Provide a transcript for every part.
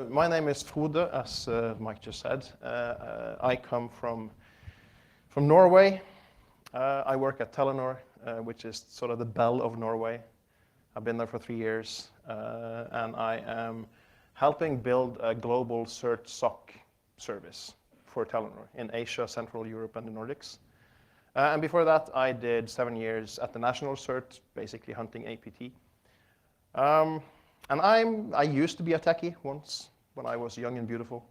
My name is Frode, as Mike just said. I come from Norway. I work at Telenor, which is sort of the belle of Norway. I've been there for 3 years, and I am helping build a global CERT SOC service for Telenor in Asia, Central Europe, and the Nordics. And before that, I did 7 years at the National CERT, basically hunting APT. And I used to be a techie once when I was young and beautiful.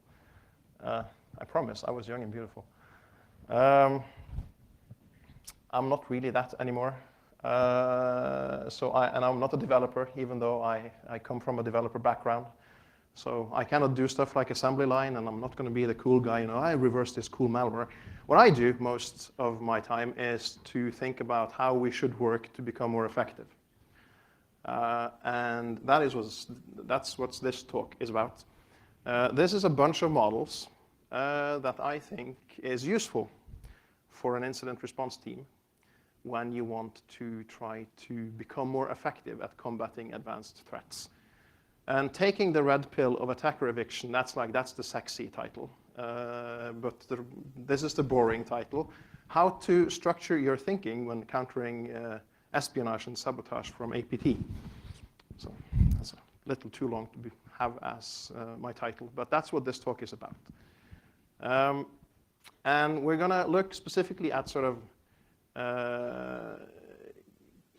I promise, I was young and beautiful. I'm not really that anymore. And I'm not a developer, even though I come from a developer background. So I cannot do stuff like assembly line, and I'm not going to be the cool guy, I reverse this cool malware. What I do most of my time is to think about how we should work to become more effective. And that's what this talk is about. This is a bunch of models that I think is useful for an incident response team when you want to try to become more effective at combating advanced threats. And taking the red pill of attacker eviction, that's the sexy title. But this is the boring title. How to structure your thinking when countering espionage and sabotage from APT. So that's a little too long to have as my title, but that's what this talk is about. And we're going to look specifically at sort of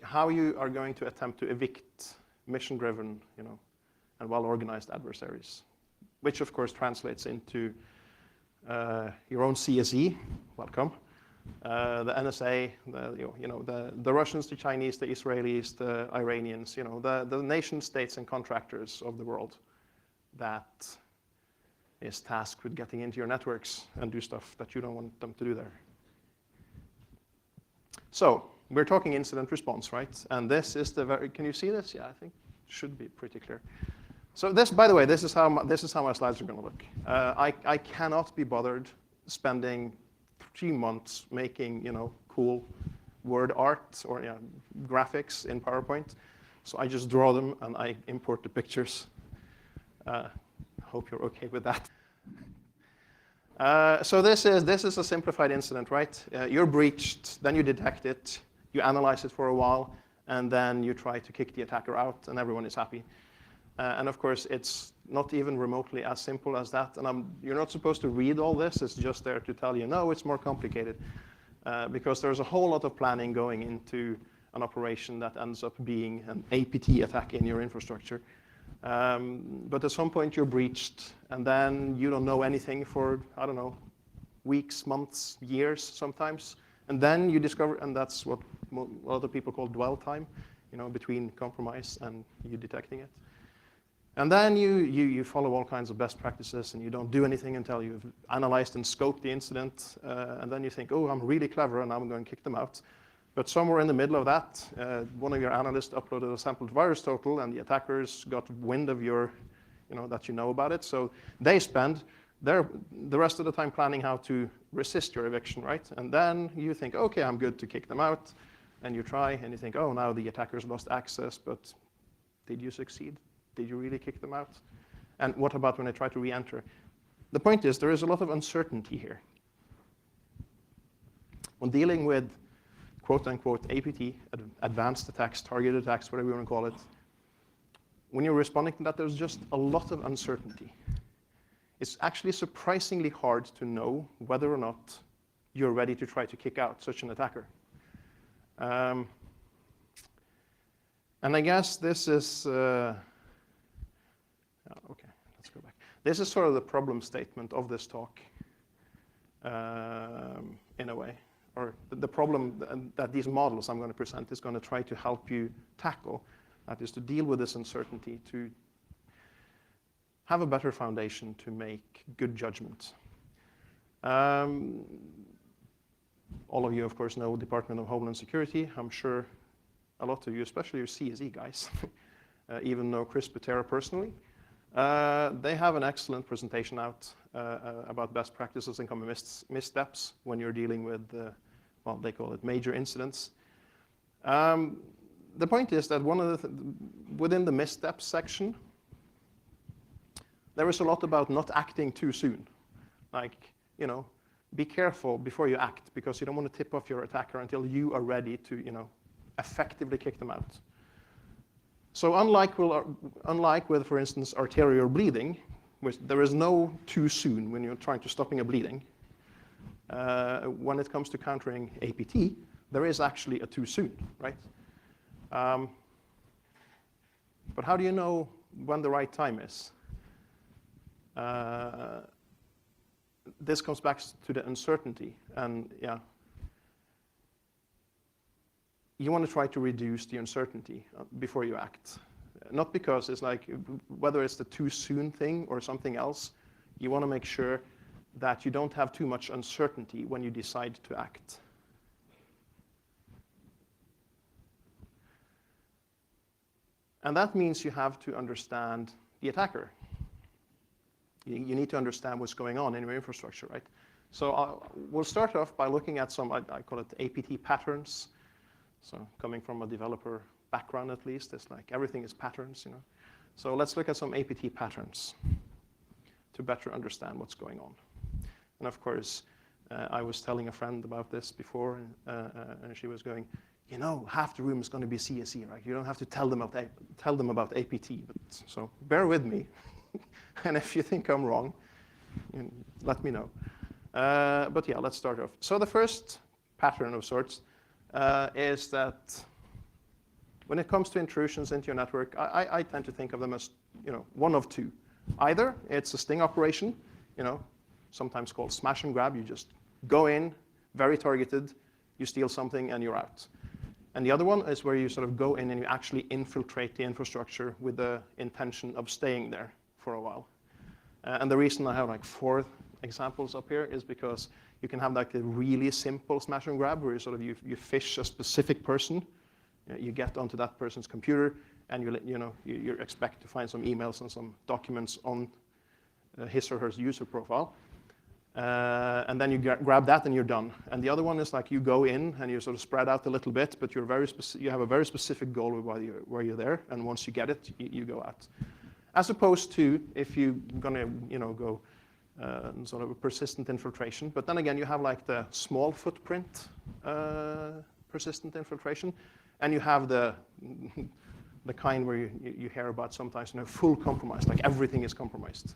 how you are going to attempt to evict mission-driven, and well-organized adversaries, which of course translates into your own CSE, welcome, the NSA, the Russians, the Chinese, the Israelis, the Iranians, the nation states and contractors of the world that is tasked with getting into your networks and do stuff that you don't want them to do there. So we're talking incident response, right? And this is can you see this? Yeah, I think it should be pretty clear. So this, by the way, this is how my slides are going to look. I cannot be bothered spending 3 months making cool word art or graphics in PowerPoint. So I just draw them and I import the pictures. Hope you're okay with that. So this is a simplified incident, right? You're breached, then you detect it, you analyze it for a while, and then you try to kick the attacker out, and everyone is happy. And of course, it's not even remotely as simple as that. And you're not supposed to read all this. It's just there to tell you, no, it's more complicated. Because there's a whole lot of planning going into an operation that ends up being an APT attack in your infrastructure. But at some point, you're breached. And then you don't know anything for, I don't know, weeks, months, years sometimes. And then you discover, and that's what a lot of people call dwell time, between compromise and you detecting it. And then you follow all kinds of best practices, and you don't do anything until you've analyzed and scoped the incident. And then you think, oh, I'm really clever, and I'm going to kick them out. But somewhere in the middle of that, one of your analysts uploaded a sampled virus total, and the attackers got wind of that you know about it. So they spend the rest of the time planning how to resist your eviction, right? And then you think, okay, I'm good to kick them out. And you try, and you think, oh, now the attackers lost access, but did you succeed? Did you really kick them out? And what about when they try to re-enter? The point is, there is a lot of uncertainty here. When dealing with quote-unquote APT, advanced attacks, targeted attacks, whatever you want to call it, when you're responding to that, there's just a lot of uncertainty. It's actually surprisingly hard to know whether or not you're ready to try to kick out such an attacker. And I guess this is... okay, let's go back. This is sort of the problem statement of this talk, in a way. Or the problem that these models I'm going to present is going to try to help you tackle. That is to deal with this uncertainty, to have a better foundation to make good judgments. All of you, of course, know Department of Homeland Security. I'm sure a lot of you, especially your CSE guys, even know Chris Butera personally. They have an excellent presentation out about best practices and common missteps when you're dealing with, well, they call it major incidents. The point is that within the missteps section, there is a lot about not acting too soon. Like, you know, be careful before you act, because you don't want to tip off your attacker until you are ready to, you know, effectively kick them out. So unlike with, for instance, arterial bleeding, which there is no too soon when you're trying to stopping a bleeding, when it comes to countering APT, there is actually a too soon, right? But how do you know when the right time is? This comes back to the uncertainty, and yeah, you want to try to reduce the uncertainty before you act. Not because it's like, whether it's the too soon thing or something else, you want to make sure that you don't have too much uncertainty when you decide to act. And that means you have to understand the attacker. You need to understand what's going on in your infrastructure, right? So we'll start off by looking at some, I call it APT patterns. So coming from a developer background, at least, it's like everything is patterns, you know. So let's look at some APT patterns to better understand what's going on. And of course, I was telling a friend about this before, and she was going, you know, half the room is going to be CSE, right? You don't have to tell them about APT. But, so bear with me. And if you think I'm wrong, let me know. But yeah, let's start off. So the first pattern of sorts is that when it comes to intrusions into your network, I tend to think of them as, you know, one of two. Either it's a sting operation, you know, sometimes called smash and grab. You just go in, very targeted, you steal something, and you're out. And the other one is where you sort of go in and you actually infiltrate the infrastructure with the intention of staying there for a while. And the reason I have like 4 examples up here is because you can have like a really simple smash and grab where you sort of you fish a specific person, you get onto that person's computer, and you expect to find some emails and some documents on his or her user profile. And then you grab that and you're done. And the other one is like you go in and you sort of spread out a little bit, but you have a very specific goal where you're there, and once you get it, you go out. As opposed to if you're gonna go sort of a persistent infiltration, but then again you have like the small footprint persistent infiltration, and you have the kind where you hear about sometimes, you know, full compromise, like everything is compromised.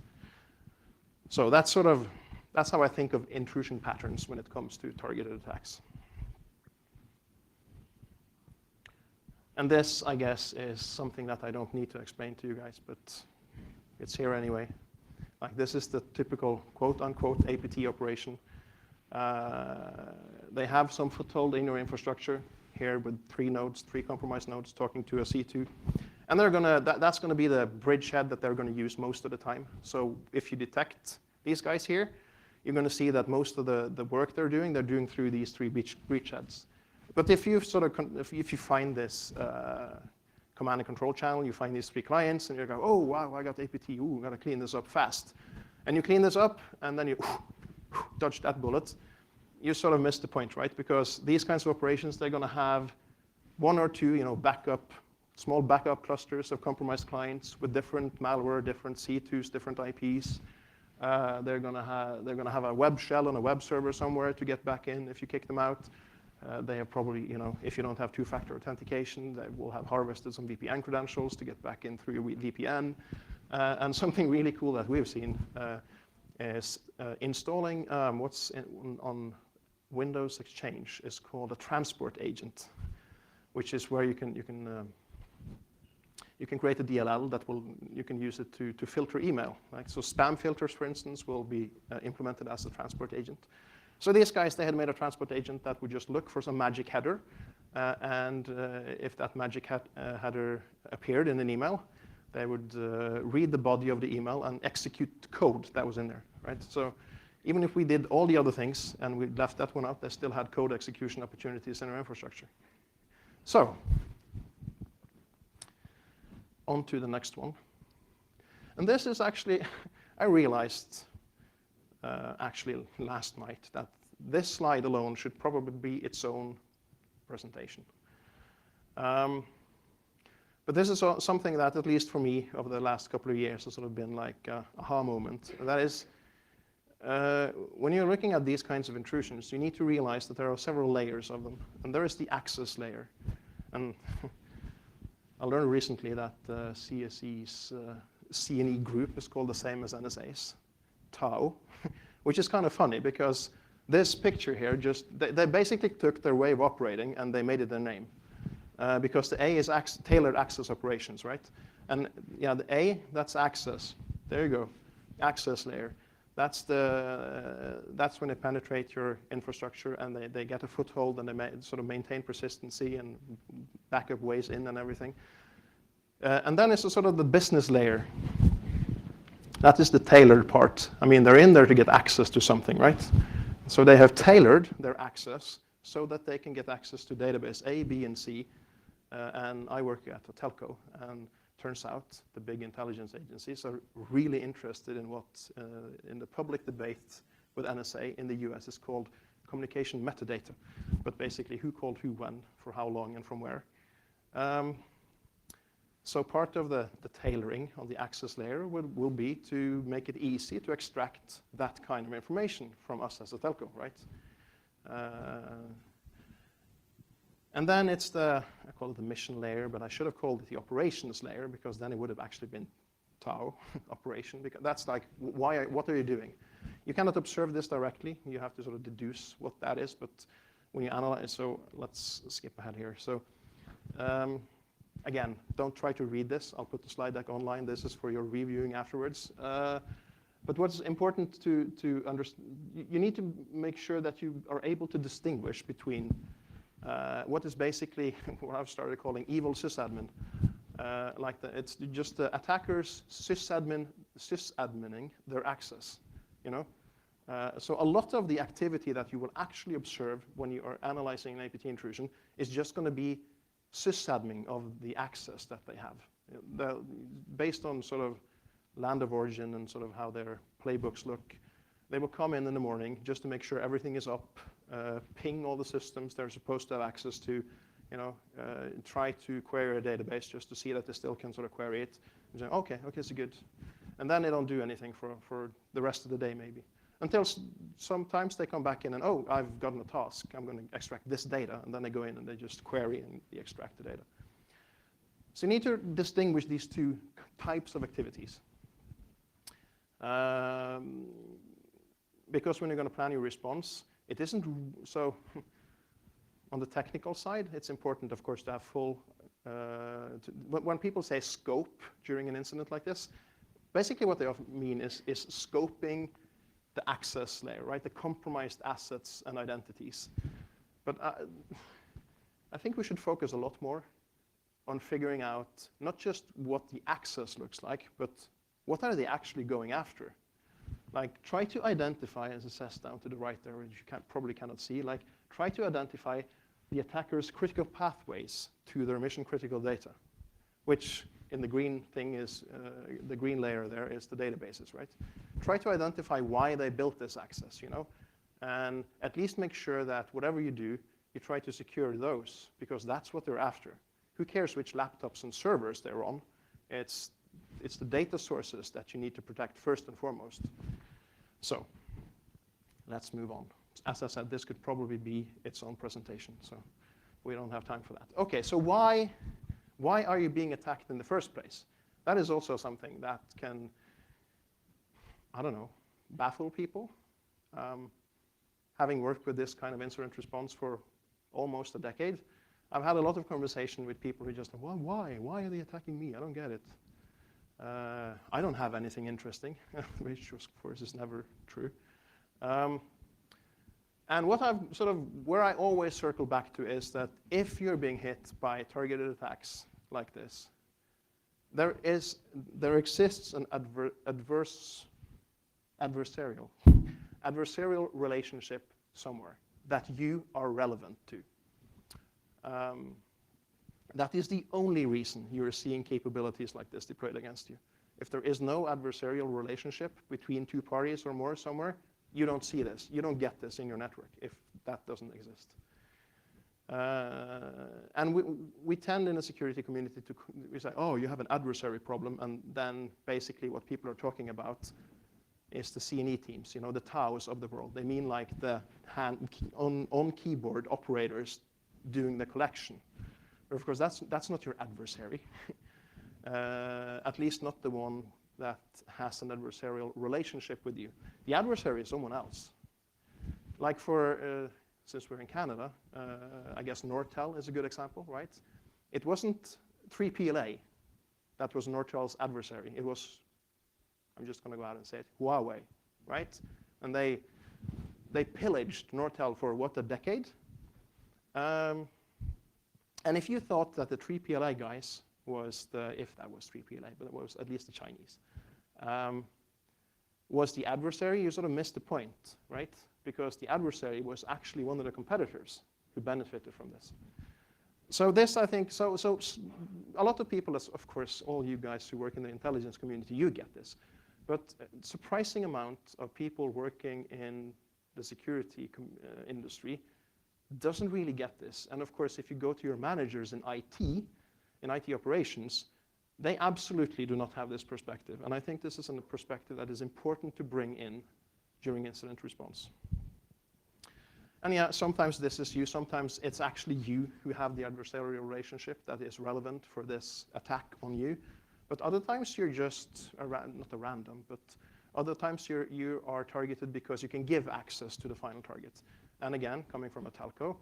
So that's how I think of intrusion patterns when it comes to targeted attacks. And this, I guess, is something that I don't need to explain to you guys, but it's here anyway. Like, this is the typical quote-unquote APT operation. They have some foothold in your infrastructure here with 3 compromised nodes talking to a C2. And that's gonna be the bridgehead that they're gonna use most of the time. So if you detect these guys here, you're gonna see that most of the work they're doing through these 3 bridgeheads. But if you find this command and control channel, you find these 3 clients, and you go, oh wow, I got APT. Ooh, gotta clean this up fast. And you clean this up, and then you dodge that bullet. You sort of missed the point, right? Because these kinds of operations, they're gonna have 1 or 2, small backup clusters of compromised clients with different malware, different C2s, different IPs. They're gonna have a web shell on a web server somewhere to get back in if you kick them out. They have probably, if you don't have 2-factor authentication, they will have harvested some VPN credentials to get back in through your VPN. And something really cool that we've seen is installing what's on Windows Exchange is called a transport agent, which is where you can create a DLL that you can use it to filter email. Right? So spam filters, for instance, will be implemented as a transport agent. So these guys, they had made a transport agent that would just look for some magic header, and if that magic header appeared in an email, they would read the body of the email and execute the code that was in there. Right? So even if we did all the other things and we left that one out, they still had code execution opportunities in our infrastructure. So on to the next one. And this is actually, I realized actually last night that this slide alone should probably be its own presentation. But this is something that, at least for me, over the last couple of years has sort of been like a aha moment. And that is, when you're looking at these kinds of intrusions, you need to realize that there are several layers of them. And there is the access layer. And I learned recently that CSE's C&E group is called the same as NSA's, Tau, which is kind of funny because this picture here they basically took their way of operating and they made it their name. Because the A is tailored access operations, right? And yeah, the A, that's access. There you go, access layer. That's when they penetrate your infrastructure and they get a foothold and they sort of maintain persistency and backup ways in and everything. And then it's sort of the business layer. That is the tailored part. I mean, they're in there to get access to something, right? So they have tailored their access so that they can get access to database A, B, and C. And I work at a telco, and turns out the big intelligence agencies are really interested in what, in the public debate with NSA in the US is called communication metadata. But basically, who called who when, for how long, and from where. So part of the tailoring of the access layer will be to make it easy to extract that kind of information from us as a telco, right? And then it's I call it the mission layer, but I should have called it the operations layer because then it would have actually been Tau operation, because that's like, what are you doing? You cannot observe this directly. You have to sort of deduce what that is, but when you analyze, so let's skip ahead here. So again, don't try to read this. I'll put the slide deck online. This is for your reviewing afterwards. But what's important to understand, you need to make sure that you are able to distinguish between what is basically what I've started calling evil sysadmin. It's just the attackers sysadmining their access, you know? So a lot of the activity that you will actually observe when you are analyzing an APT intrusion is just going to be sysadmin of the access that they have. Based on sort of land of origin and sort of how their playbooks look, they will come in the morning just to make sure everything is up, ping all the systems they're supposed to have access to, you know, try to query a database just to see that they still can sort of query it. And say, okay, it's good. And then they don't do anything for the rest of the day maybe. Until sometimes they come back in and, oh, I've gotten a task. I'm going to extract this data. And then they go in and they just query and they extract the data. So you need to distinguish these two types of activities. Because when you're going to plan your response, it isn't so on the technical side, it's important, of course, to have full, when people say scope during an incident like this, basically what they often mean is scoping the access layer, right? The compromised assets and identities. But I think we should focus a lot more on figuring out not just what the access looks like, but what are they actually going after? Like, try to identify, as it says down to the right there, which you probably cannot see, like, try to identify the attacker's critical pathways to their mission-critical data, which in the green thing is, the green layer there is the databases, right? Try to identify why they built this access, you know? And at least make sure that whatever you do, you try to secure those, because that's what they're after. Who cares which laptops and servers they're on? It's the data sources that you need to protect first and foremost. So let's move on. As I said, this could probably be its own presentation, so we don't have time for that. Okay, so why are you being attacked in the first place? That is also something that can, I don't know, baffle people. Having worked with this kind of incident response for almost a decade, I've had a lot of conversation with people who just, well, why? Why are they attacking me? I don't get it. I don't have anything interesting, which of course is never true. And what where I always circle back to is that if you're being hit by targeted attacks like this, there exists an adversarial relationship somewhere that you are relevant to. That is the only reason you're seeing capabilities like this deployed against you. If there is no adversarial relationship between two parties or more somewhere, you don't see this. You don't get this in your network if that doesn't exist. And we tend in the security community to we say, oh, you have an adversary problem, and then basically what people are talking about is the C&E teams, you know, the TAOs of the world. They mean like the on-keyboard operators doing the collection. But of course, that's not your adversary, at least not the one that has an adversarial relationship with you. The adversary is someone else. Like for, since we're in Canada, I guess Nortel is a good example, right? It wasn't 3PLA that was Nortel's adversary. It was, I'm just going to go out and say it, Huawei, right? And they pillaged Nortel for what, a decade? And if you thought that the 3PLA guys was if that was 3PLA, but it was at least the Chinese, was the adversary, you sort of missed the point, right? Because the adversary was actually one of the competitors who benefited from this. So this, I think, so a lot of people, of course, all you guys who work in the intelligence community, you get this. But a surprising amount of people working in the security industry doesn't really get this. And of course, if you go to your managers in IT operations, they absolutely do not have this perspective. And I think this is a perspective that is important to bring in during incident response. And yeah, sometimes this is you, sometimes it's actually you who have the adversarial relationship that is relevant for this attack on you. But other times you're just, not a random, but other times you are targeted because you can give access to the final target. And again, coming from a telco,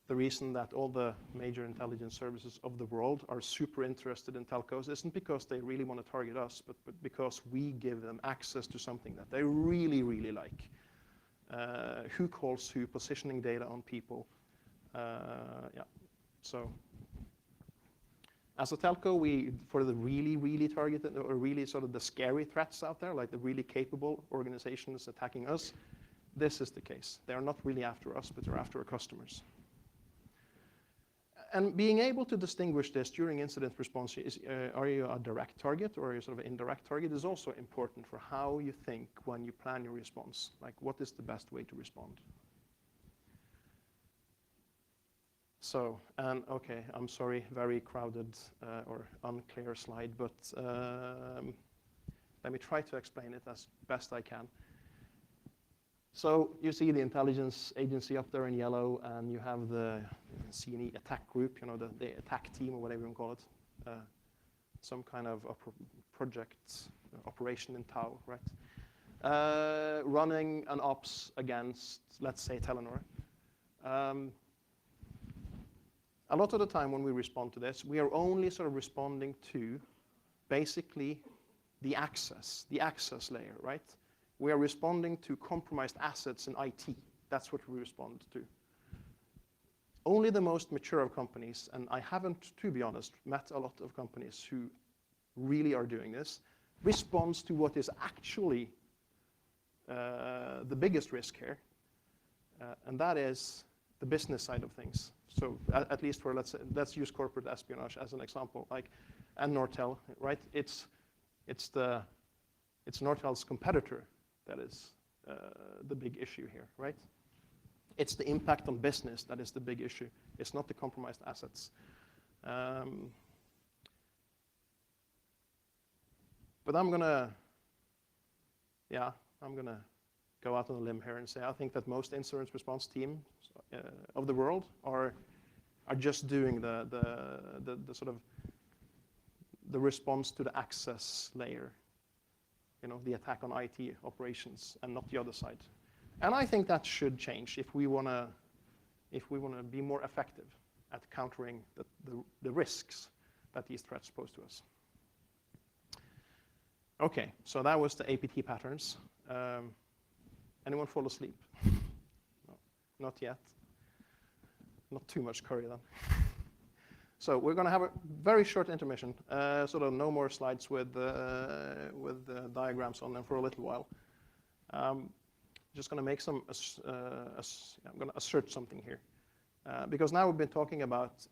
the reason that all the major intelligence services of the world are super interested in telcos isn't because they really want to target us, but because we give them access to something that they really, really like. Who calls who, positioning data on people. Yeah, so as a telco, for the really, really targeted, or really sort of the scary threats out there, like the really capable organizations attacking us, this is the case. They're not really after us, but they're after our customers. And being able to distinguish this during incident response, are you a direct target or are you sort of an indirect target, is also important for how you think when you plan your response. Like, what is the best way to respond? So, and okay, I'm sorry, very crowded or unclear slide, but let me try to explain it as best I can. So you see the intelligence agency up there in yellow, and you have the C&E attack group, you know, the attack team or whatever you want to call it, some kind of project operation in Tau, right? Running an ops against, let's say, Telenor. A lot of the time when we respond to this, we are only sort of responding to basically the access layer, right? We are responding to compromised assets in IT. That's what we respond to. Only the most mature of companies, and I haven't, to be honest, met a lot of companies who really are doing this, responds to what is actually the biggest risk here, and that is the business side of things. So at least for, let's use corporate espionage as an example, like, and Nortel, right? It's Nortel's competitor that is the big issue here, right? It's the impact on business that is the big issue. It's not the compromised assets. But I'm gonna go out on a limb here and say I think that most incident response teams of the world are just doing the sort of the response to the access layer, you know, the attack on IT operations, and not the other side. And I think that should change if we wanna be more effective at countering the risks that these threats pose to us. Okay, so that was the APT patterns. Anyone fall asleep? No, not yet. Not too much curry then. So we're going to have a very short intermission, sort of no more slides with diagrams on them for a little while. Just going to make some, I'm going to assert something here. Because now we've been talking about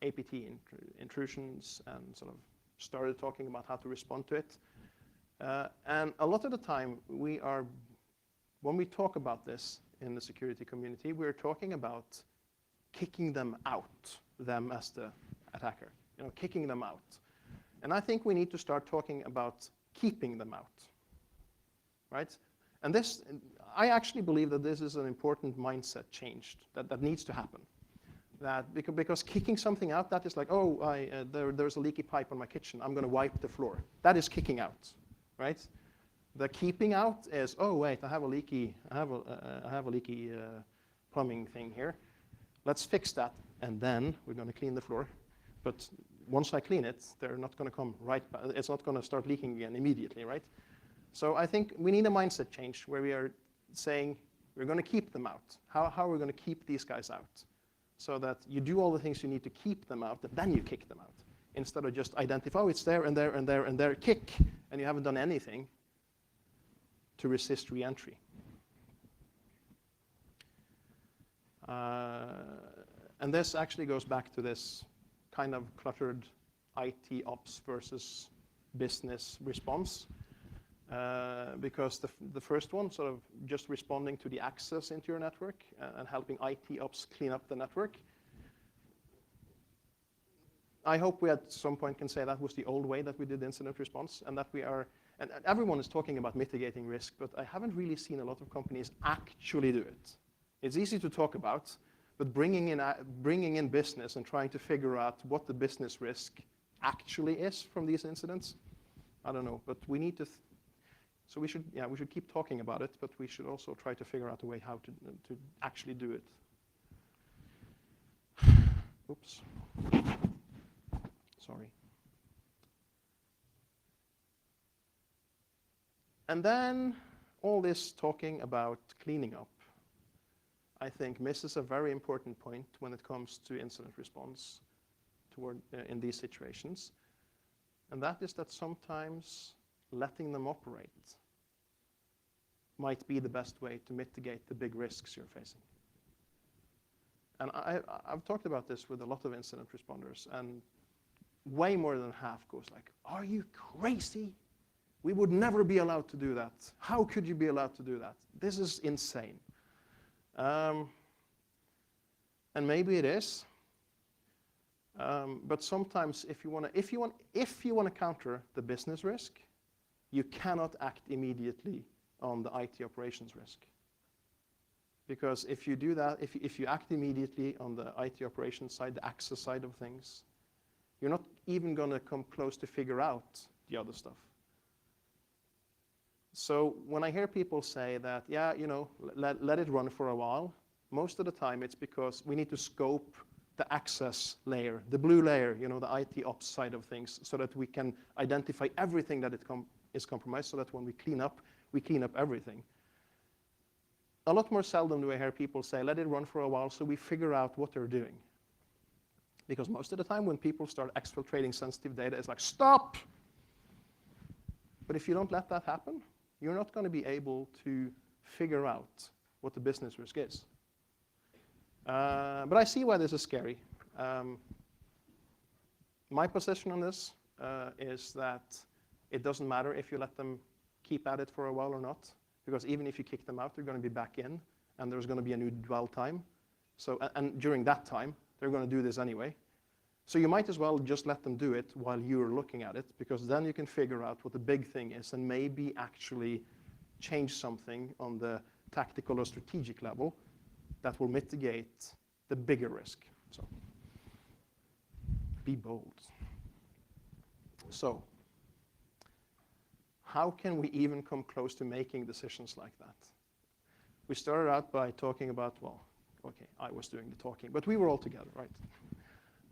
APT intrusions and sort of started talking about how to respond to it. And a lot of the time when we talk about this, in the security community, we're talking about kicking them out, them as the attacker, kicking them out. And I think we need to start talking about keeping them out, right? And this, I actually believe that this is an important mindset change that needs to happen. That because kicking something out, that is like, oh, there's a leaky pipe on my kitchen, I'm going to wipe the floor. That is kicking out, right? The keeping out is, oh wait, I have a leaky plumbing thing here. Let's fix that, and then we're going to clean the floor. But once I clean it, they're not going to come right back. It's not going to start leaking again immediately, right? So I think we need a mindset change where we are saying we're going to keep them out. How are we going to keep these guys out? So that you do all the things you need to keep them out, and then you kick them out. Instead of just identify, oh, it's there and there and there and there, kick, and you haven't done anything to resist re-entry. And this actually goes back to this kind of cluttered IT ops versus business response. Because the first one, sort of just responding to the access into your network and helping IT ops clean up the network. I hope we at some point can say that was the old way that we did incident response, and that we are, and everyone is talking about mitigating risk, but I haven't really seen a lot of companies actually do it. It's easy to talk about, but bringing in business and trying to figure out what the business risk actually is from these incidents, I don't know, but we need to. So we should keep talking about it, but we should also try to figure out a way how to actually do it. Oops. Sorry. And then all this talking about cleaning up, I think, misses a very important point when it comes to incident response in these situations. And that is that sometimes letting them operate might be the best way to mitigate the big risks you're facing. And I've talked about this with a lot of incident responders, and way more than half goes like, are you crazy? We would never be allowed to do that. How could you be allowed to do that? This is insane. And maybe it is. But sometimes if you want to counter the business risk, you cannot act immediately on the IT operations risk. Because if you do that, if you act immediately on the IT operations side, the access side of things, you're not even going to come close to figure out the other stuff. So when I hear people say that, yeah, let it run for a while, most of the time it's because we need to scope the access layer, the blue layer, the IT ops side of things, so that we can identify everything that is compromised, so that when we clean up everything. A lot more seldom do I hear people say, let it run for a while so we figure out what they're doing. Because most of the time when people start exfiltrating sensitive data, it's like, stop! But if you don't let that happen, you're not going to be able to figure out what the business risk is. But I see why this is scary. My position on this is that it doesn't matter if you let them keep at it for a while or not, because even if you kick them out, they're going to be back in, and there's going to be a new dwell time. So, and during that time, they're going to do this anyway. So you might as well just let them do it while you're looking at it, because then you can figure out what the big thing is and maybe actually change something on the tactical or strategic level that will mitigate the bigger risk. So be bold. So how can we even come close to making decisions like that? We started out by talking about, well, okay, I was doing the talking, but we were all together, right?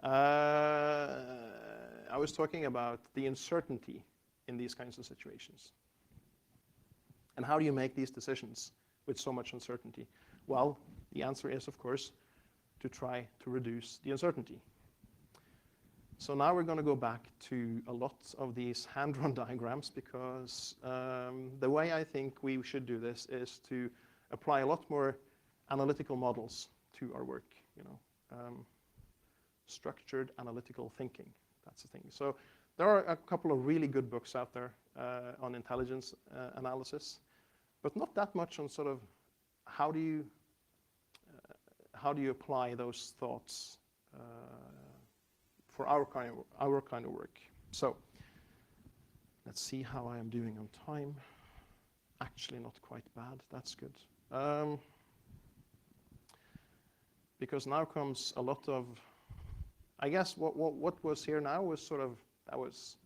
I was talking about the uncertainty in these kinds of situations. And how do you make these decisions with so much uncertainty? Well, the answer is, of course, to try to reduce the uncertainty. So now we're going to go back to a lot of these hand-drawn diagrams, because the way I think we should do this is to apply a lot more analytical models to our work. Structured analytical thinking, that's the thing. So there are a couple of really good books out there on intelligence analysis, but not that much on sort of how do you how do you apply those thoughts for our kind of work? So let's see how I am doing on time. Actually, not quite bad. That's good. Because now comes a lot of, I guess what was here now was sort of, that was,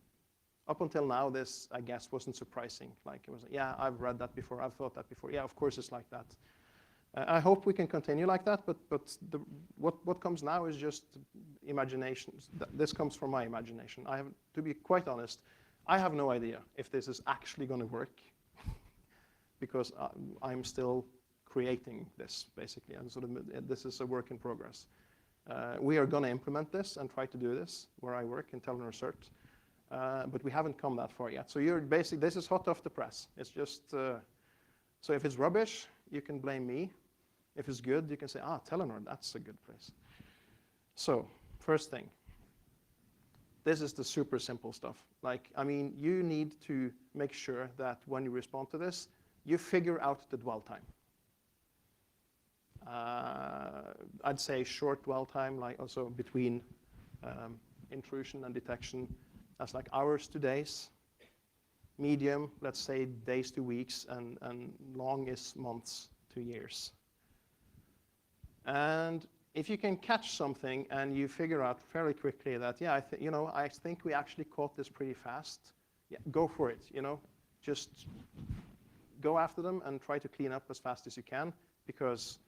up until now, this, I guess, wasn't surprising. Like, it was, yeah, I've read that before, I've thought that before. Yeah, of course it's like that. I hope we can continue like that, but what comes now is just imagination. This comes from my imagination. I have, to be quite honest, I have no idea if this is actually going to work because I'm still creating this, basically, and sort of this is a work in progress. We are going to implement this and try to do this where I work in Telenor Cert, but we haven't come that far yet. So you're basically, this is hot off the press. It's just, so if it's rubbish, you can blame me. If it's good, you can say, Telenor, that's a good place. So, first thing, this is the super simple stuff. Like, I mean, you need to make sure that when you respond to this, you figure out the dwell time. I'd say short dwell time, like also between intrusion and detection, that's like hours to days. Medium, let's say days to weeks, and long is months to years. And if you can catch something and you figure out fairly quickly that, yeah, I think we actually caught this pretty fast, yeah, go for it, just go after them and try to clean up as fast as you can, because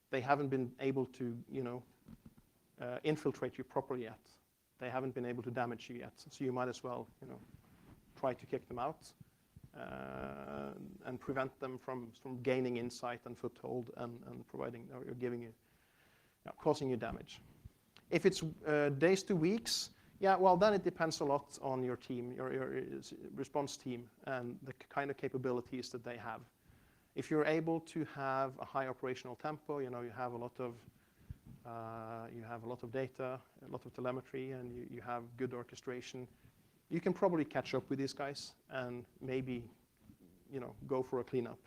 they haven't been able to, infiltrate you properly yet. They haven't been able to damage you yet. So you might as well, try to kick them out and prevent them from gaining insight and foothold and providing or giving you, causing you damage. If it's days to weeks, yeah, well, then it depends a lot on your team, your response team, and the kind of capabilities that they have. If you're able to have a high operational tempo, you have a lot of data, a lot of telemetry, and you have good orchestration, you can probably catch up with these guys and maybe, go for a cleanup.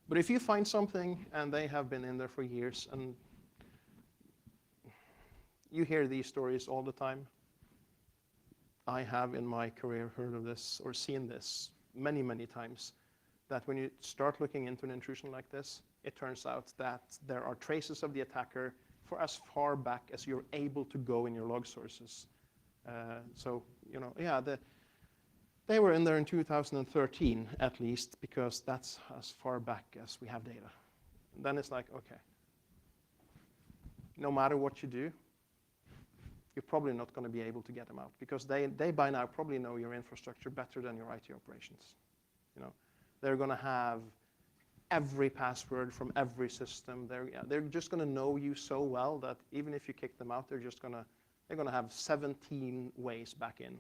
But if you find something and they have been in there for years, and you hear these stories all the time. I have in my career heard of this or seen this many, many times, that when you start looking into an intrusion like this, it turns out that there are traces of the attacker for as far back as you're able to go in your log sources. They were in there in 2013 at least, because that's as far back as we have data. And then it's like, okay, no matter what you do, you're probably not going to be able to get them out, because they by now probably know your infrastructure better than your IT operations. They're going to have every password from every system. They're just going to know you so well that even if you kick them out, they're going to have 17 ways back in.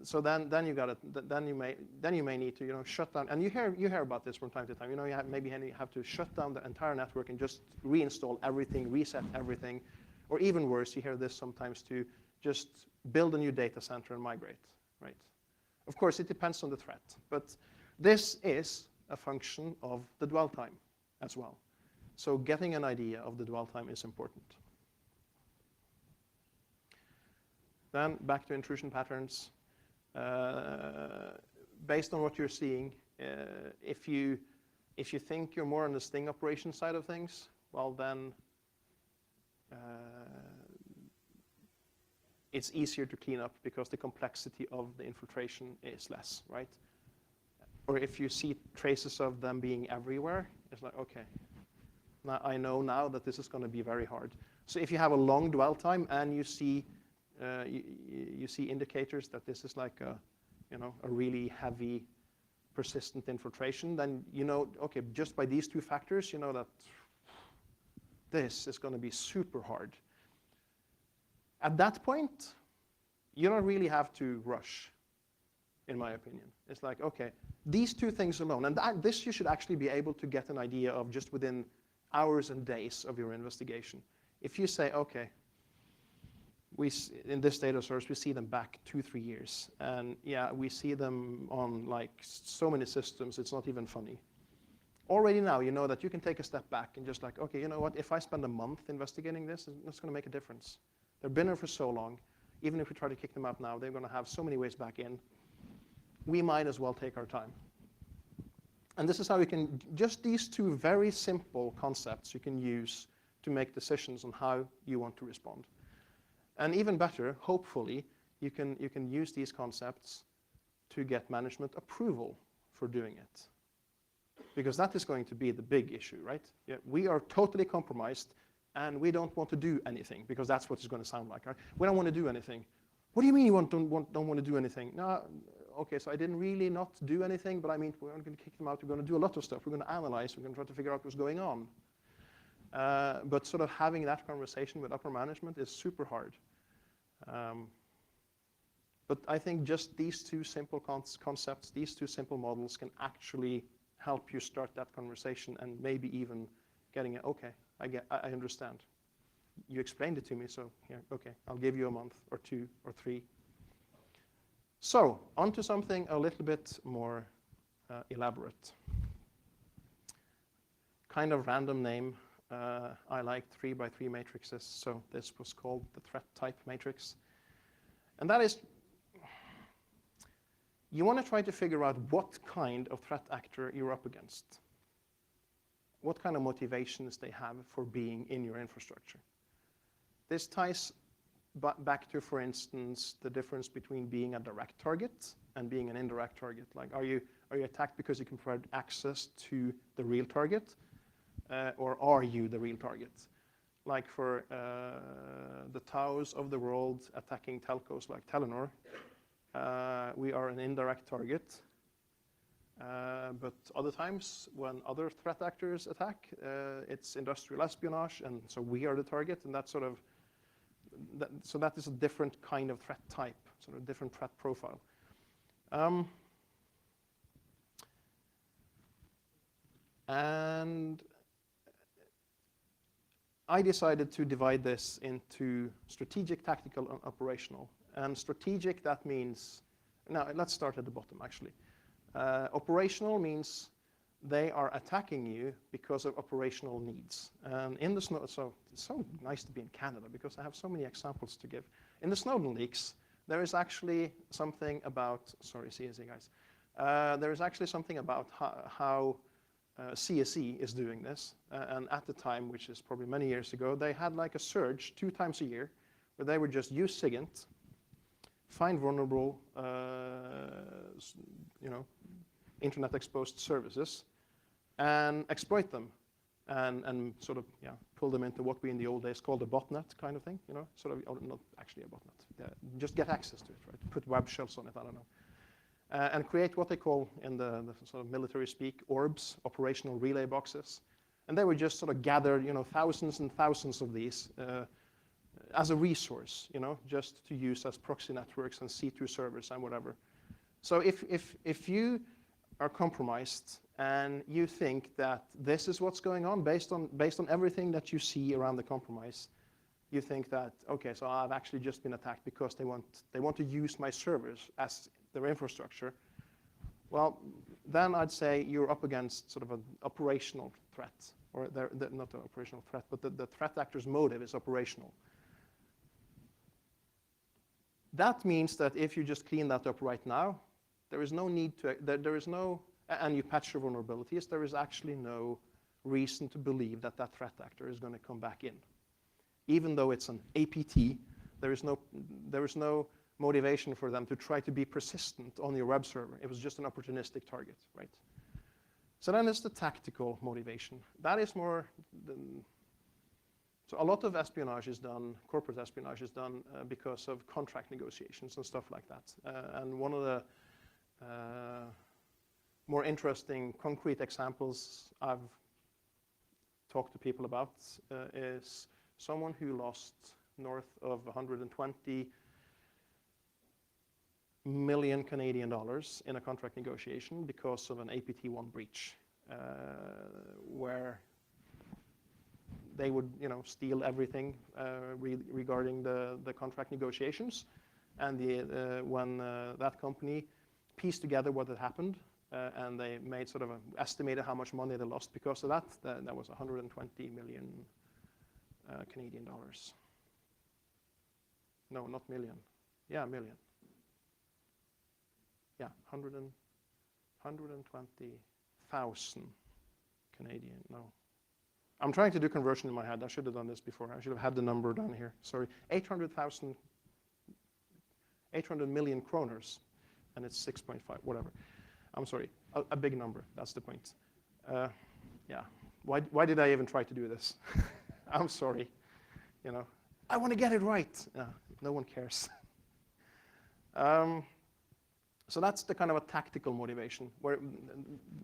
So then you got it. Then you may need to shut down. And you hear about this from time to time. You maybe have to shut down the entire network and just reinstall everything, reset everything, or even worse, you hear this sometimes, to just build a new data center and migrate. Right? Of course, it depends on the threat, but this is a function of the dwell time as well. So getting an idea of the dwell time is important. Then back to intrusion patterns. Based on what you're seeing, if you think you're more on the sting operation side of things, well then it's easier to clean up because the complexity of the infiltration is less, right? Or if you see traces of them being everywhere, it's like, okay, now I know now that this is going to be very hard. So if you have a long dwell time and you see indicators that this is like a really heavy, persistent infiltration, then okay, just by these two factors, that this is going to be super hard. At that point, you don't really have to rush, in my opinion. It's like, okay, these two things alone, and this you should actually be able to get an idea of just within hours and days of your investigation. If you say, okay, in this data source, we see them back 2-3 years. And yeah, we see them on like so many systems, it's not even funny. Already now, you know that you can take a step back and just like, okay, you know what? If I spend a month investigating this, it's going to make a difference. They've been there for so long. Even if we try to kick them out now, they're going to have so many ways back in. We might as well take our time. And this is how you can, just these two very simple concepts you can use to make decisions on how you want to respond. And even better, hopefully, you can use these concepts to get management approval for doing it. Because that is going to be the big issue, right? Yeah, we are totally compromised, and we don't want to do anything, because that's what it's going to sound like, right? We don't want to do anything. What do you mean you don't want to do anything? No, okay, so I didn't really not do anything, but I mean, we're not going to kick them out. We're going to do a lot of stuff. We're going to analyze. We're going to try to figure out what's going on. But sort of having that conversation with upper management is super hard. But I think just these two simple concepts, these two simple models can actually help you start that conversation and maybe even getting it, okay, I understand. You explained it to me, so here, okay, I'll give you a month or 2 or 3. So, on to something a little bit more elaborate. Kind of random name. I like 3x3 matrices, so this was called the threat type matrix. And that is, you want to try to figure out what kind of threat actor you're up against. What kind of motivations they have for being in your infrastructure. This ties back to, for instance, the difference between being a direct target and being an indirect target. Like, are you attacked because you can provide access to the real target, or are you the real target? Like for the TAOs of the world attacking telcos like Telenor, we are an indirect target. But other times, when other threat actors attack, it's industrial espionage, and so we are the target, and that's sort of, so that is a different kind of threat type, sort of different threat profile. And I decided to divide this into strategic, tactical, and operational. And strategic, that means, now let's start at the bottom, actually. Operational means they are attacking you because of operational needs. And in the so it's so nice to be in Canada because I have so many examples to give. In the Snowden leaks, there is actually something about, sorry, CSE guys. There is actually something about how CSE is doing this. And at the time, which is probably many years ago, they had like a surge 2 times a year where they would just use SIGINT, find vulnerable, internet exposed services, and exploit them, and sort of pull them into what we in the old days called a botnet kind of thing, sort of, not actually a botnet, just get access to it, right? Put web shells on it, I don't know, and create what they call in the sort of military speak orbs, operational relay boxes, and they would just sort of gather thousands and thousands of these. As a resource, just to use as proxy networks and C2 servers and whatever. So if you are compromised and you think that this is what's going on based on everything that you see around the compromise, you think that, okay, so I've actually just been attacked because they want to use my servers as their infrastructure. Well, then I'd say you're up against sort of an operational threat, or not an operational threat, but the threat actor's motive is operational. That means that if you just clean that up right now, there is no need to, there is no, and you patch your vulnerabilities, there is actually no reason to believe that that threat actor is going to come back in. Even though it's an APT, there is no motivation for them to try to be persistent on your web server. It was just an opportunistic target, right? So then there's the tactical motivation. That is more so a lot of espionage is done, corporate espionage is done because of contract negotiations and stuff like that. And one of the more interesting concrete examples I've talked to people about is someone who lost north of 120 million Canadian dollars in a contract negotiation because of an APT1 breach, where they would, steal everything regarding the contract negotiations, and when that company pieced together what had happened, and they made sort of estimated how much money they lost because of that. That was 120 million Canadian dollars. No, not million. Yeah, million. Yeah, 120,000 Canadian. No. I'm trying to do conversion in my head. I should have done this before. I should have had the number down here. Sorry. 800 million kroners, and it's 6.5, whatever. I'm sorry. A big number. That's the point. Yeah. Why did I even try to do this? I'm sorry. You know, I want to get it right. No one cares. So that's the kind of a tactical motivation where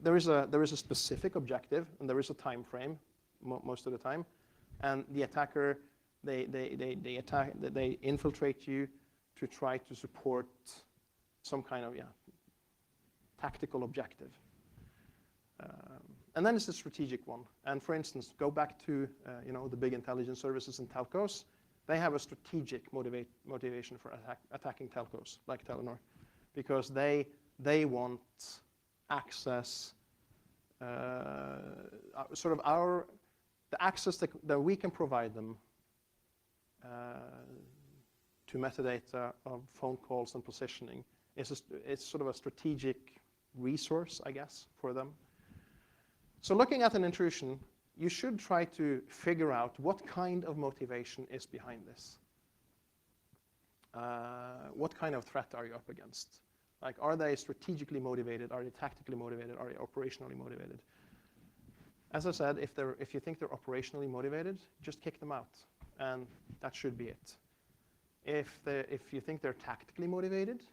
there is a specific objective and there is a time frame most of the time, and the attacker they infiltrate you to try to support some kind of tactical objective. And then it's a strategic one. And for instance, go back to the big intelligence services and telcos. They have a strategic motivation for attacking telcos like Telenor, because they want access, sort of the access that we can provide them to metadata of phone calls and positioning. It's sort of a strategic resource, I guess, for them. So looking at an intrusion, you should try to figure out what kind of motivation is behind this. What kind of threat are you up against? Like, are they strategically motivated? Are they tactically motivated? Are they operationally motivated? As I said, if you think they're operationally motivated, just kick them out, and that should be it. If you think they're tactically motivated,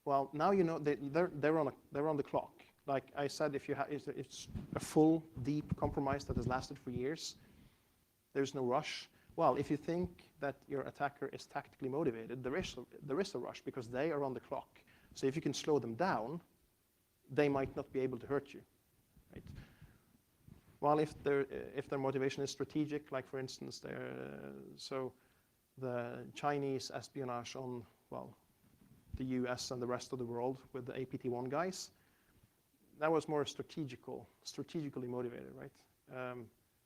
well, now you know they're on the clock. Like I said, if it's a full, deep compromise that has lasted for years, there's no rush. Well, if you think that your attacker is tactically motivated, there is a rush because they are on the clock. So if you can slow them down, they might not be able to hurt you, right? Well, if their motivation is strategic, like for instance, the Chinese espionage on, well, the US and the rest of the world with the APT1 guys, that was more strategically motivated, right?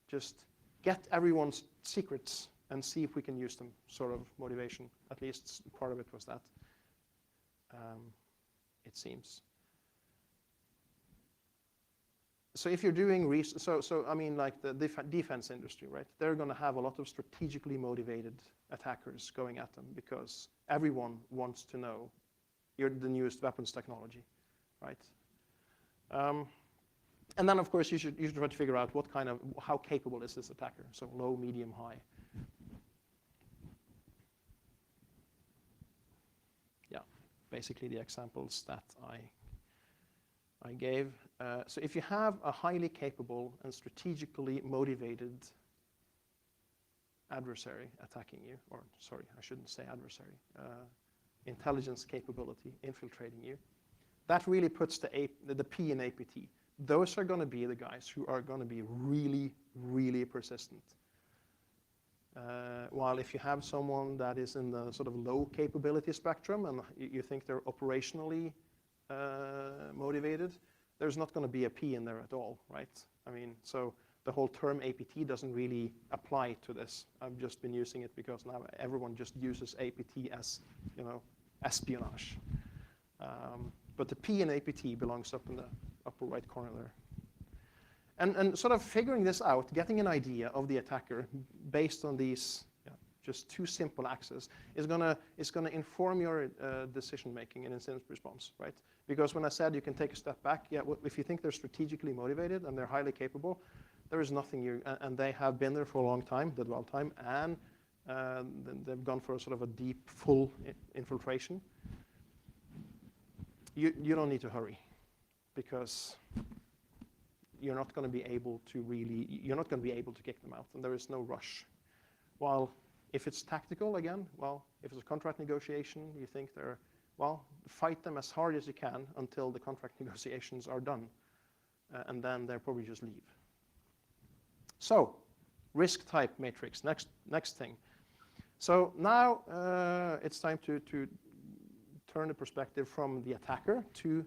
Just get everyone's secrets and see if we can use them, sort of motivation. At least part of it was that, it seems. So if you're doing so I mean, like the defense industry, right? They're going to have a lot of strategically motivated attackers going at them because everyone wants to know you're the newest weapons technology, right? And then of course you should try to figure out how capable is this attacker? So low, medium, high. Yeah, basically the examples that I gave. So if you have a highly capable and strategically motivated adversary attacking you, or sorry, I shouldn't say adversary, intelligence capability infiltrating you, that really puts the P in APT. Those are going to be the guys who are going to be really, really persistent. While if you have someone that is in the sort of low capability spectrum and you think they're operationally motivated, there's not going to be a P in there at all, right? I mean, so the whole term APT doesn't really apply to this. I've just been using it because now everyone just uses APT as, espionage. But the P in APT belongs up in the upper right corner there. And sort of figuring this out, getting an idea of the attacker based on these just two simple axes is gonna inform your decision making in incident response, right? Because when I said you can take a step back, if you think they're strategically motivated and they're highly capable, there is nothing and they have been there for a long time, the dwell time, and they've gone for a sort of a deep, full infiltration. You don't need to hurry, because you're not going to be able to kick them out, and there is no rush. While if it's tactical, again, well, if it's a contract negotiation, you think fight them as hard as you can until the contract negotiations are done, and then they'll probably just leave. So, risk type matrix, next thing. So now it's time to turn the perspective from the attacker to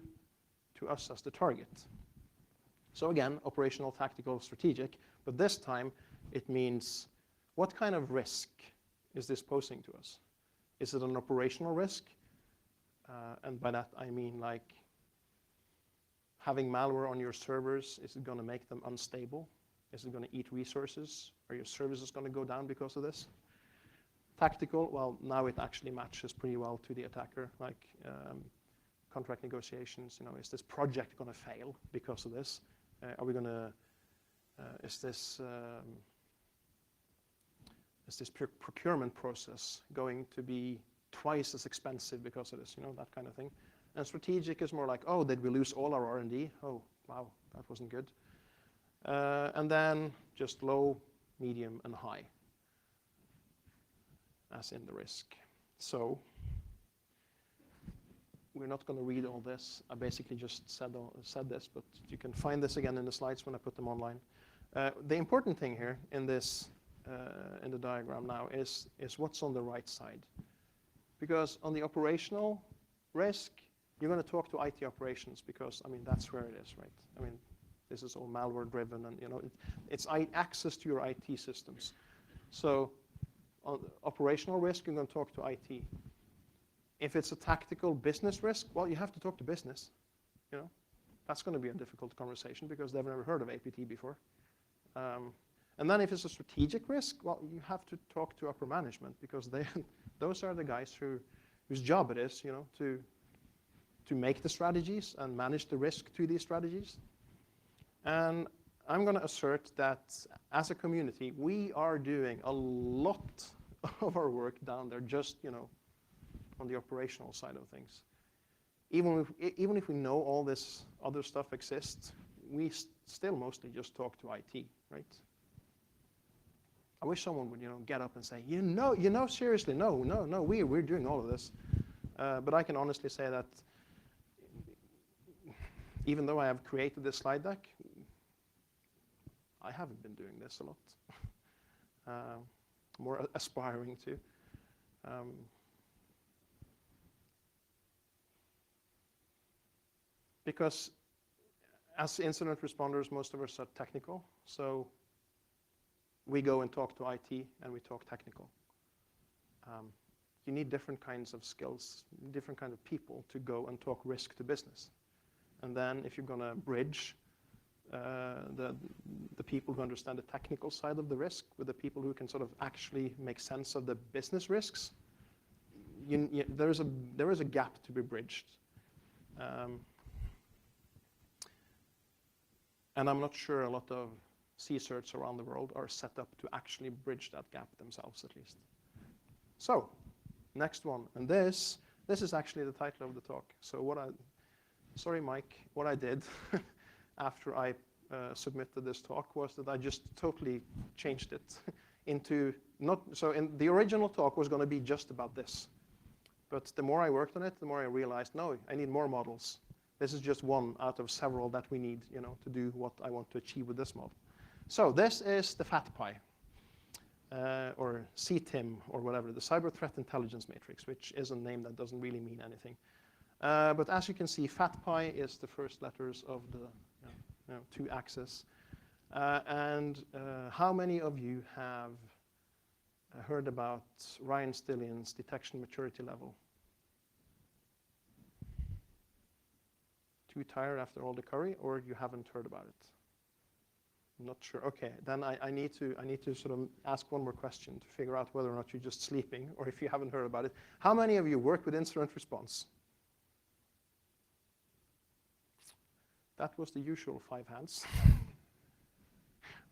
to us as the target. So again, operational, tactical, strategic, but this time it means what kind of risk is this posing to us? Is it an operational risk? And by that I mean like having malware on your servers, is it going to make them unstable? Is it going to eat resources? Are your services going to go down because of this? Tactical, well, now it actually matches pretty well to the attacker, like contract negotiations. You know, is this project going to fail because of this? Are we going to, is this procurement process going to be twice as expensive because of this? You know, that kind of thing. And strategic is more like, oh, did we lose all our R&D? Oh, wow, that wasn't good. And then just low, medium, and high, as in the risk. So we're not going to read all this. I basically just said this, but you can find this again in the slides when I put them online. The important thing here in this, in the diagram now is what's on the right side. Because on the operational risk, you're going to talk to IT operations because, I mean, that's where it is, right? I mean, this is all malware driven, and you know, it's access to your IT systems. So on operational risk, you're going to talk to IT. If it's a tactical business risk, well, you have to talk to business. You know, that's going to be a difficult conversation because they've never heard of APT before. And then if it's a strategic risk, well, you have to talk to upper management because those are the guys whose job it is, you know, to make the strategies and manage the risk to these strategies. And I'm going to assert that as a community, we are doing a lot of our work down there just, you know, on the operational side of things. Even if we know all this other stuff exists, we still mostly just talk to IT, right? I wish someone would, you know, get up and say, you know, seriously, no, we're doing all of this. But I can honestly say that even though I have created this slide deck, I haven't been doing this a lot. More aspiring to. Because as incident responders, most of us are technical. So we go and talk to IT and we talk technical. You need different kinds of skills, different kind of people to go and talk risk to business. And then if you're going to bridge the people who understand the technical side of the risk with the people who can sort of actually make sense of the business risks, there is a gap to be bridged. And I'm not sure a lot of CSERTs around the world are set up to actually bridge that gap themselves, at least. So, next one. And this is actually the title of the talk. So sorry, Mike, what I did after I submitted this talk was that I just totally changed it into in the original talk was going to be just about this. But the more I worked on it, the more I realized, no, I need more models. This is just one out of several that we need, you know, to do what I want to achieve with this model. So this is the FATPI, or CTIM, or whatever, the Cyber Threat Intelligence Matrix, which is a name that doesn't really mean anything. But as you can see, FATPI is the first letters of the 2-axis. And how many of you have heard about Ryan Stillion's detection maturity level? Too tired after all the curry, or you haven't heard about it? I'm not sure. Okay, then I need to sort of ask one more question to figure out whether or not you're just sleeping, or if you haven't heard about it. How many of you work with incident response? That was the usual 5 hands.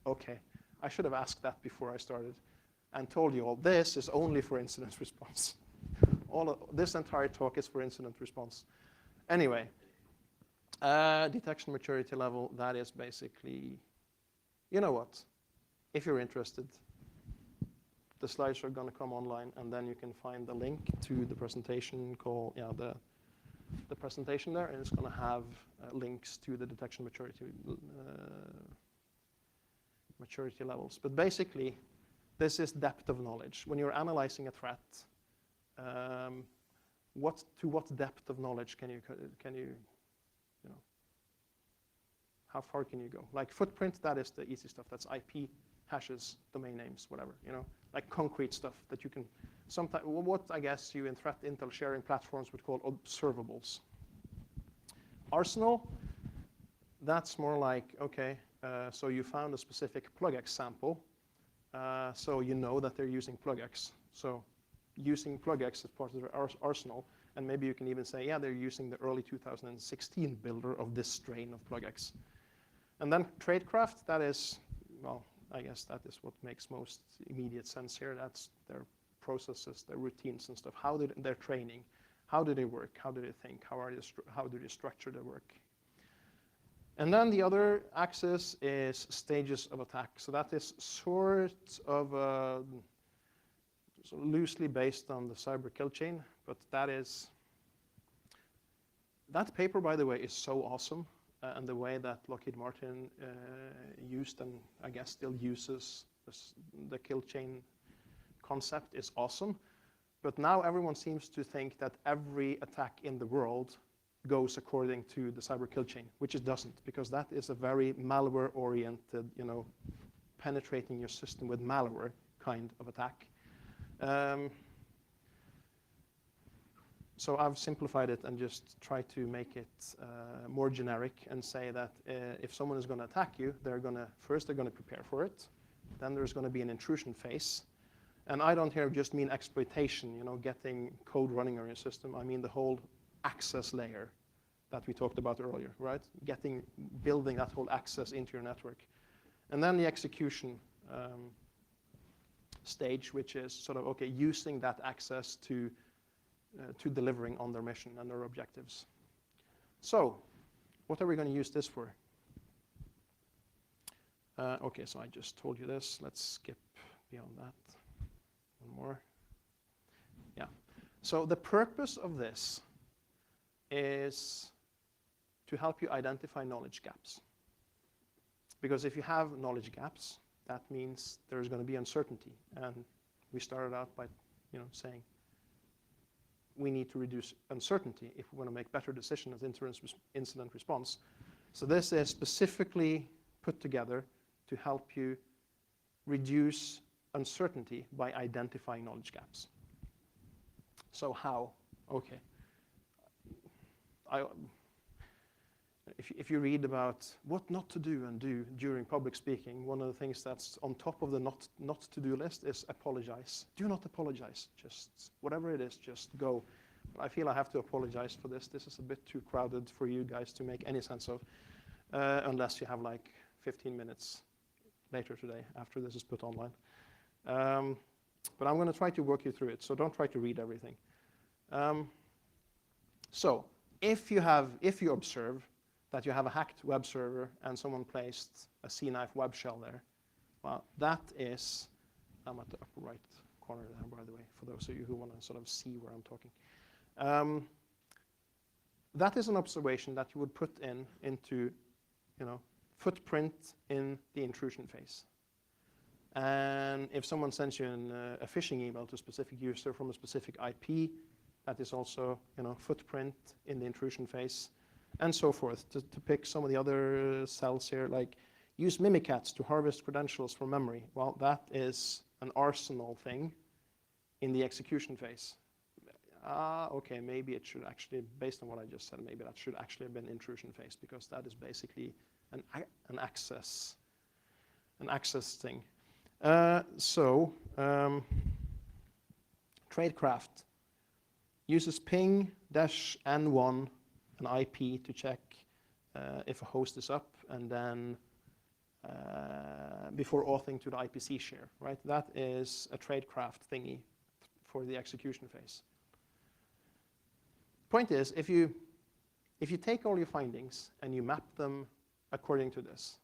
Okay, I should have asked that before I started and told you all this is only for incident response. This entire talk is for incident response. Anyway, detection maturity level, that is basically, you know what? If you're interested, the slides are going to come online, and then you can find the link to the presentation called, the presentation there, and it's going to have links to the detection maturity levels. But basically, this is depth of knowledge. When you're analyzing a threat, to what depth of knowledge can you how far can you go? Like footprint, that is the easy stuff. That's IP, hashes, domain names, whatever, you know, like concrete stuff that you can, sometimes, what I guess you in threat intel sharing platforms would call observables. Arsenal, that's more like, okay, so you found a specific plugx sample, so you know that they're using plugx. So using plugx as part of their arsenal, and maybe you can even say, yeah, they're using the early 2016 builder of this strain of plugx. And then tradecraft, that is, well, I guess that is what makes most immediate sense here. That's their processes, their routines and stuff. How did their training? How do they work? How do they think? How do they structure their work? And then the other axis is stages of attack. So that is sort of loosely based on the cyber kill chain, but that paper, by the way, is so awesome. And the way that Lockheed Martin used and I guess still uses the kill chain concept is awesome. But now everyone seems to think that every attack in the world goes according to the cyber kill chain, which it doesn't, because that is a very malware-oriented, you know, penetrating your system with malware kind of attack. So I've simplified it and just tried to make it more generic and say that if someone is going to attack you, first they're going to prepare for it. Then there's going to be an intrusion phase. And I don't here just mean exploitation, you know, getting code running on your system. I mean the whole access layer that we talked about earlier, right? Building that whole access into your network. And then the execution stage, which is sort of, okay, using that access to delivering on their mission and their objectives. So what are we going to use this for? Okay, so I just told you this. Let's skip beyond that. One more. Yeah. So the purpose of this is to help you identify knowledge gaps. Because if you have knowledge gaps, that means there's going to be uncertainty. And we started out by, you know, saying we need to reduce uncertainty if we want to make better decisions as incident response. So this is specifically put together to help you reduce uncertainty by identifying knowledge gaps. So how? Okay. If you read about what not to do and do during public speaking, one of the things that's on top of the not to-do list is apologize. Do not apologize. Just whatever it is, just go. But I feel I have to apologize for this. This is a bit too crowded for you guys to make any sense of, unless you have like 15 minutes later today after this is put online. But I'm going to try to work you through it, so don't try to read everything. So if you observe that you have a hacked web server and someone placed a CKnife web shell there, well, that is, I'm at the upper right corner there, by the way, for those of you who want to sort of see where I'm talking. That is an observation that you would put into, you know, footprint in the intrusion phase. And if someone sends you a phishing email to a specific user from a specific IP, that is also, you know, footprint in the intrusion phase, and so forth. To pick some of the other cells here, like use Mimikatz to harvest credentials from memory. Well, that is an arsenal thing in the execution phase. Okay, maybe it should actually, based on what I just said, maybe that should actually have been intrusion phase, because that is basically an access thing. Tradecraft uses ping-n1 an IP to check if a host is up, and then before authing to the IPC share, right? That is a tradecraft thingy for the execution phase. Point is, if you take all your findings and you map them according to this,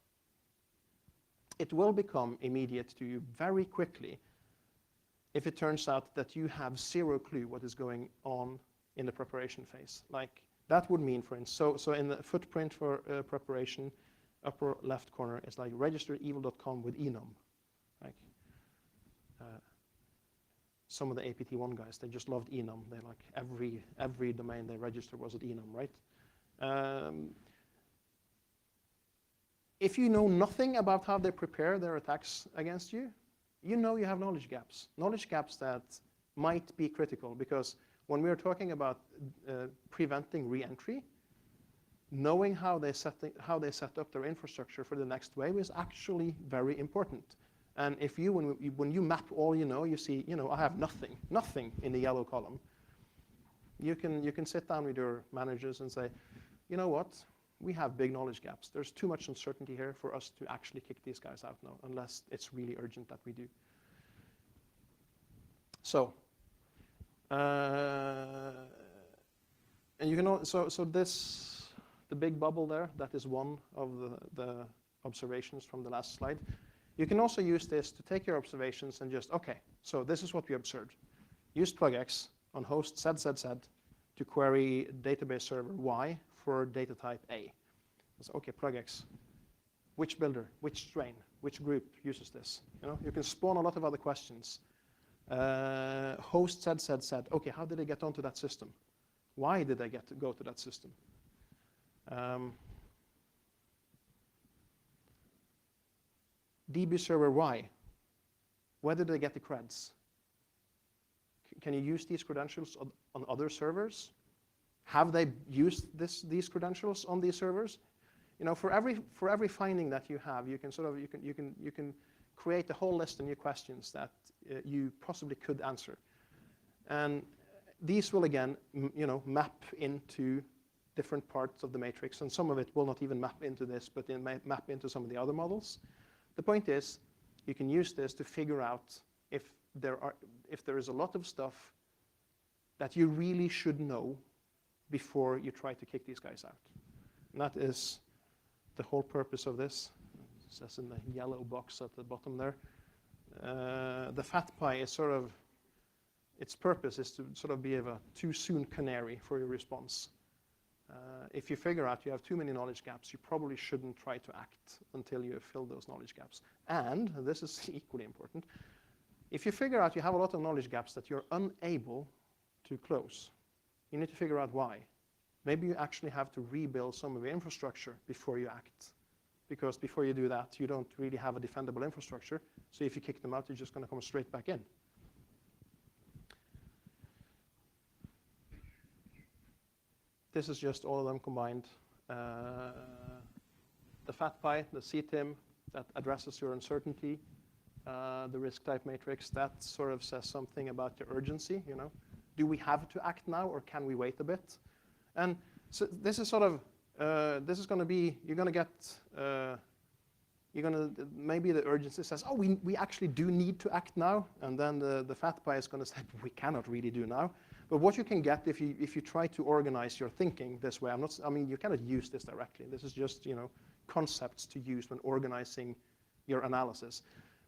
it will become immediate to you very quickly if it turns out that you have zero clue what is going on in the preparation phase. Like that would mean, for instance, so in the footprint for preparation, upper left corner is like register evil.com with enum. Like some of the APT1 guys, they just loved enum. They like every domain they registered was at enum, right? if you know nothing about how they prepare their attacks against you, you know you have knowledge gaps. Knowledge gaps that might be critical, because when we're talking about preventing re-entry, knowing how they set up their infrastructure for the next wave is actually very important. And if you, when you map all you know, you see, I have nothing in the yellow column. You can sit down with your managers and say, you know what? We have big knowledge gaps. There's too much uncertainty here for us to actually kick these guys out now, unless it's really urgent that we do. So, and you can also, so this, the big bubble there, that is one of the observations from the last slide. You can also use this to take your observations and just, okay, so this is what we observed. Use plugx on host z to query database server Y for data type A. So, okay, plugx, which builder, which strain, which group uses this? You can spawn a lot of other questions. Host z, okay, how did they get onto that system? Why did they go to that system? DB server Y, where did they get the creds? Can you use these credentials on other servers? Have they used these credentials on these servers? For every finding that you have, you can create a whole list of new questions that you possibly could answer, and these will again, map into different parts of the matrix, and some of it will not even map into this, but it may map into some of the other models. The point is, you can use this to figure out if there is a lot of stuff that you really should know before you try to kick these guys out. And that is the whole purpose of this. It says in the yellow box at the bottom there. The fat pie is its purpose is to sort of be a too soon canary for your response. If you figure out you have too many knowledge gaps, you probably shouldn't try to act until you have filled those knowledge gaps. And this is equally important. If you figure out you have a lot of knowledge gaps that you're unable to close, you need to figure out why. Maybe you actually have to rebuild some of your infrastructure before you act. Because before you do that, you don't really have a defendable infrastructure. So if you kick them out, you're just going to come straight back in. This is just all of them combined. The fat pie, the CTIM, that addresses your uncertainty. The risk type matrix, that sort of says something about your urgency. Do we have to act now, or can we wait a bit? And so this is sort of, this is going to be, you're going to get, maybe the urgency says, oh, we actually do need to act now. And then the fat pie is going to say, we cannot really do now. But what you can get if you try to organize your thinking this way, you cannot use this directly. This is just, concepts to use when organizing your analysis.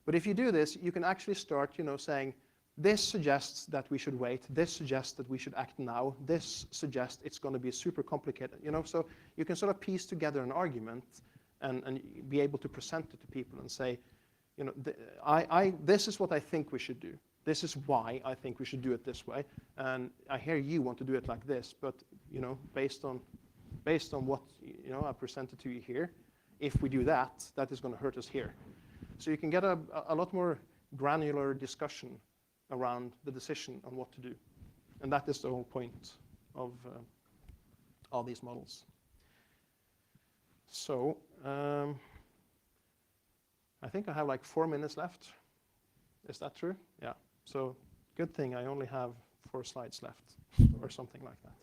But if you do this, you can actually start, saying, this suggests that we should wait. This suggests that we should act now. This suggests it's going to be super complicated. So you can sort of piece together an argument and be able to present it to people and say, this is what I think we should do. This is why I think we should do it this way. And I hear you want to do it like this, but based on what I presented to you here, if we do that, that is going to hurt us here. So you can get a lot more granular discussion around the decision on what to do. And that is the whole point of all these models. So I think I have like 4 minutes left. Is that true? Yeah. So good thing I only have 4 slides left or something like that.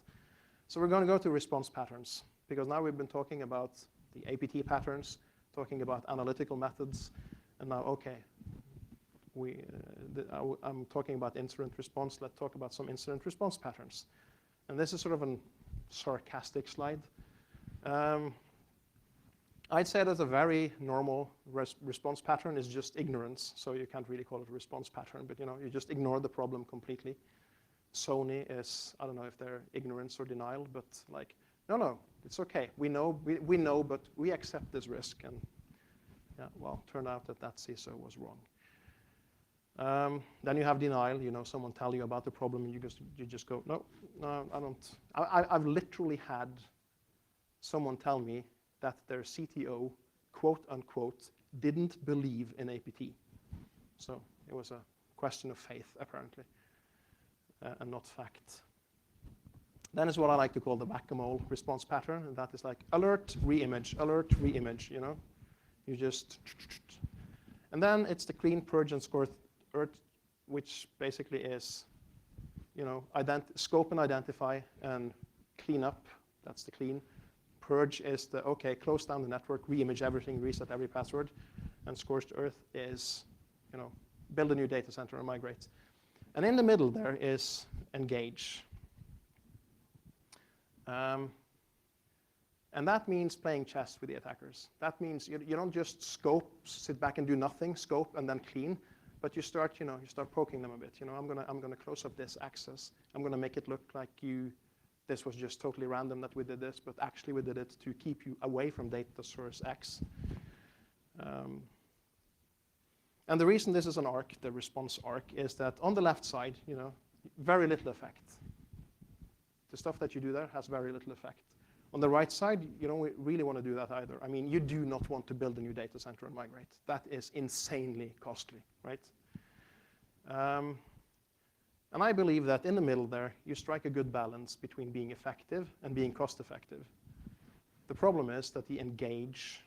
So we're going to go to response patterns, because now we've been talking about the APT patterns, talking about analytical methods, and now, okay, I'm talking about incident response. Let's talk about some incident response patterns. And this is sort of a sarcastic slide. I'd say that a very normal response pattern is just ignorance, so you can't really call it a response pattern, but you just ignore the problem completely. Sony is, I don't know if they're ignorance or denial, but like, no, it's okay. We know, but we accept this risk, and yeah, well, turned out that CISO was wrong. Then you have denial. Someone tell you about the problem, and you just go, no, I don't. I've literally had someone tell me that their CTO quote unquote, didn't believe in APT. So it was a question of faith, apparently, and not fact. Then is what I like to call the whack-a-mole response pattern, and that is like alert, re-image, you know? You just, and then it's the clean, purge, and score earth, which basically is, you know, scope and identify and clean up. That's the clean. Purge is the, okay, close down the network, re-image everything, reset every password. And scorched earth is, you know, build a new data center and migrate. And in the middle there is engage. And that means playing chess with the attackers. That means you don't just scope, sit back and do nothing, scope and then clean, but you start, you know, you start poking them a bit. You know, I'm gonna close up this access. I'm gonna make it look like this was just totally random that we did this, but actually we did it to keep you away from data source X. And the reason this is an arc, the response arc, is that on the left side, you know, very little effect. The stuff that you do there has very little effect. On the right side, you don't really want to do that either. I mean, you do not want to build a new data center and migrate. That is insanely costly, right? And I believe that in the middle there, you strike a good balance between being effective and being cost effective. The problem is that the engage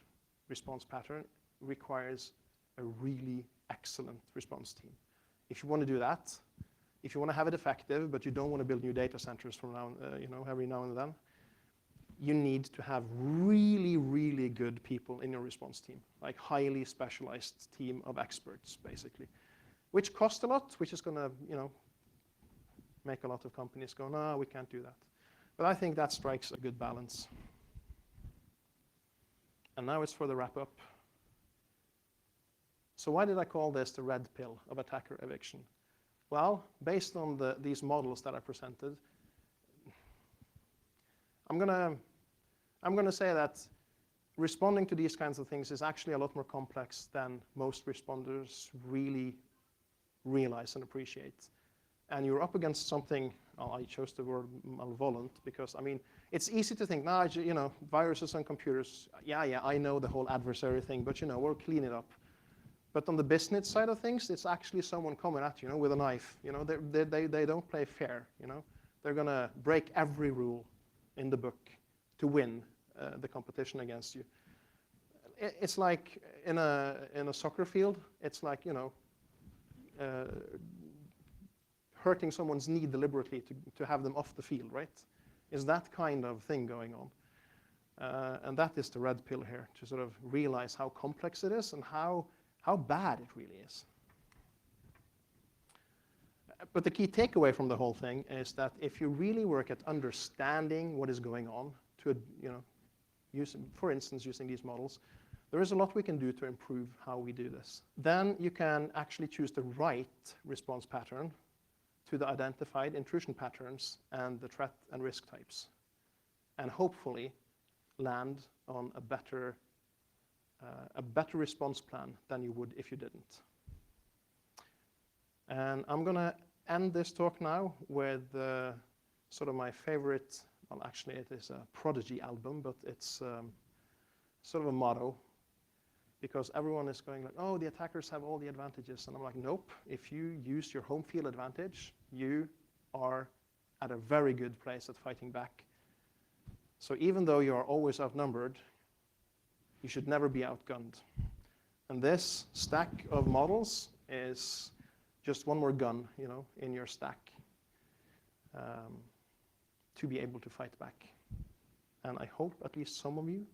response pattern requires a really excellent response team. If you want to do that, if you want to have it effective, but you don't want to build new data centers from now, you know, every now and then, you need to have really, really good people in your response team, like highly specialized team of experts, basically, which cost a lot, which is going to, you know, make a lot of companies go, no, we can't do that. But I think that strikes a good balance. And now it's for the wrap up. So why did I call this the red pill of attacker eviction? Well, based on these models that I presented, I'm gonna say that responding to these kinds of things is actually a lot more complex than most responders really realize and appreciate. And you're up against something, well, I chose the word malevolent because, I mean, it's easy to think, nah, you know, viruses and computers, yeah, I know the whole adversary thing, but, you know, we'll clean it up. But on the business side of things, it's actually someone coming at you, you know, with a knife. You know, they don't play fair, you know. They're going to break every rule in the book to win the competition against you. It's like in a soccer field, it's like, you know, hurting someone's knee deliberately to have them off the field, right? Is that kind of thing going on. And that is the red pill here, to sort of realize how complex it is and how bad it really is. But the key takeaway from the whole thing is that if you really work at understanding what is going on, to, you know, for instance, using these models, there is a lot we can do to improve how we do this. Then you can actually choose the right response pattern to the identified intrusion patterns and the threat and risk types, and hopefully land on a better response plan than you would if you didn't. And I'm going to end this talk now with sort of my favorite, well, actually it is a Prodigy album, but it's sort of a motto, because everyone is going like, oh, the attackers have all the advantages. And I'm like, nope. If you use your home field advantage, you are at a very good place at fighting back. So even though you are always outnumbered, you should never be outgunned. And this stack of models is just one more gun, you know, in your stack to be able to fight back. And I hope at least some of you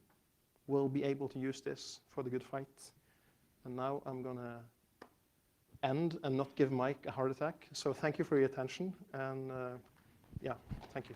will be able to use this for the good fight. And now I'm going to end and not give Mike a heart attack. So thank you for your attention. And yeah, thank you.